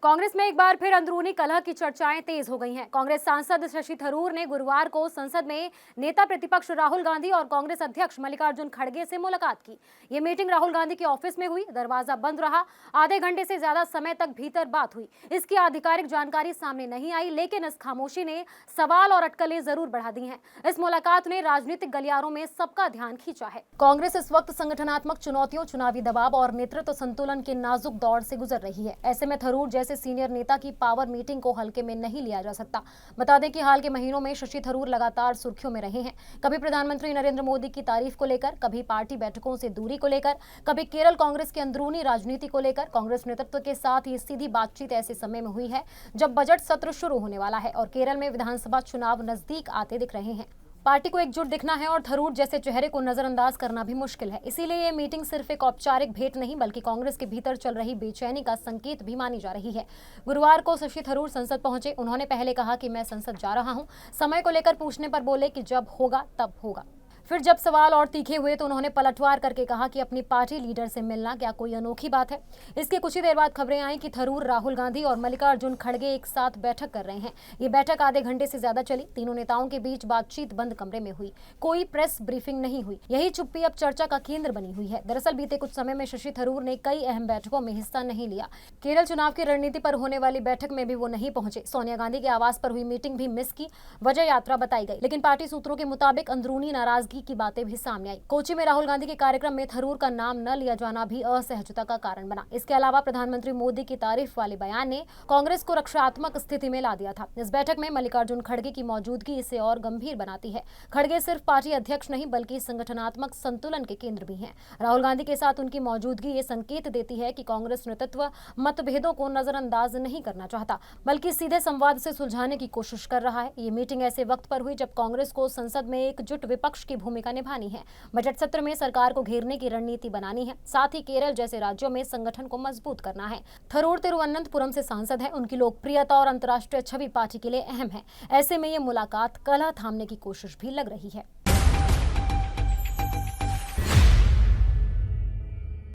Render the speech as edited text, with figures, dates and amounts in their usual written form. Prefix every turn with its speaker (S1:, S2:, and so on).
S1: कांग्रेस में एक बार फिर अंदरूनी कलह की चर्चाएं तेज हो गई हैं। कांग्रेस सांसद शशि थरूर ने गुरुवार को संसद में नेता प्रतिपक्ष राहुल गांधी और कांग्रेस अध्यक्ष मल्लिकार्जुन खड़गे से मुलाकात की। ये मीटिंग राहुल गांधी के ऑफिस में हुई। दरवाजा बंद रहा। आधे घंटे से ज्यादा समय तक भीतर बात हुई। इसकी आधिकारिक जानकारी सामने नहीं आई, लेकिन इस खामोशी ने सवाल और अटकलें जरूर बढ़ा दी हैं। इस मुलाकात ने राजनीतिक गलियारों में सबका ध्यान खींचा है। कांग्रेस इस वक्त संगठनात्मक चुनौतियों, चुनावी दबाव और नेतृत्व संतुलन के नाजुक दौर से गुजर रही है। ऐसे में थरूर जैसे सीनियर नेता की पावर मीटिंग को हल्के में नहीं लिया जा सकता। बता दें कि हाल के महीनों में शशि थरूर लगातार सुर्खियों में रहे हैं। कभी प्रधानमंत्री नरेंद्र मोदी की तारीफ को लेकर, कभी पार्टी बैठकों से दूरी को लेकर, कभी केरल कांग्रेस की अंदरूनी राजनीति को लेकर। कांग्रेस नेतृत्व के साथ ये सीधी बातचीत ऐसे समय में हुई है जब बजट सत्र शुरू होने वाला है और केरल में विधानसभा चुनाव नजदीक आते दिख रहे हैं। पार्टी को एकजुट दिखना है और थरूर जैसे चेहरे को नजरअंदाज करना भी मुश्किल है। इसीलिए ये मीटिंग सिर्फ एक औपचारिक भेंट नहीं, बल्कि कांग्रेस के भीतर चल रही बेचैनी का संकेत भी मानी जा रही है। गुरुवार को शशि थरूर संसद पहुंचे। उन्होंने पहले कहा कि मैं संसद जा रहा हूं। समय को लेकर पूछने पर बोले कि जब होगा तब होगा। फिर जब सवाल और तीखे हुए तो उन्होंने पलटवार करके कहा कि अपनी पार्टी लीडर से मिलना क्या कोई अनोखी बात है। इसके कुछ ही देर बाद खबरें आई कि थरूर, राहुल गांधी और मल्लिकार्जुन खड़गे एक साथ बैठक कर रहे हैं। ये बैठक आधे घंटे से ज्यादा चली। तीनों नेताओं के बीच बातचीत बंद कमरे में हुई। कोई प्रेस ब्रीफिंग नहीं हुई। यही चुप्पी अब चर्चा का केंद्र बनी हुई है। दरअसल बीते कुछ समय में शशि थरूर ने कई अहम बैठकों में हिस्सा नहीं लिया। केरल चुनाव की रणनीति पर होने वाली बैठक में भी वो नहीं पहुंचे। सोनिया गांधी के आवास पर हुई मीटिंग भी मिस की। वजह यात्रा बताई गई, लेकिन पार्टी सूत्रों के मुताबिक अंदरूनी नाराजगी की बातें भी सामने आई। कोची में राहुल गांधी के कार्यक्रम में थरूर का नाम न लिया जाना भी असहजता का कारण बना। इसके अलावा प्रधानमंत्री मोदी की तारीफ वाले बयान ने कांग्रेस को रक्षात्मक स्थिति में ला दिया था। इस बैठक में मल्लिकार्जुन खड़गे की मौजूदगी इसे और गंभीर बनाती है। खड़गे सिर्फ पार्टी अध्यक्ष नहीं, बल्कि संगठनात्मक संतुलन के केंद्र भी हैं। राहुल गांधी के साथ उनकी मौजूदगी ये संकेत देती है कि कांग्रेस नेतृत्व मतभेदों को नजरअंदाज नहीं करना चाहता, बल्कि सीधे संवाद से सुलझाने की कोशिश कर रहा है। ये मीटिंग ऐसे वक्त पर हुई जब कांग्रेस को संसद में एकजुट विपक्ष की भूमिका निभानी है। बजट सत्र में सरकार को घेरने की रणनीति बनानी है। साथ ही केरल जैसे राज्यों में संगठन को मजबूत करना है। थरूर तिरुवनंतपुरम से सांसद है। उनकी लोकप्रियता और अंतर्राष्ट्रीय छवि पार्टी के लिए अहम है। ऐसे में ये मुलाकात कलह थामने की कोशिश भी लग रही है।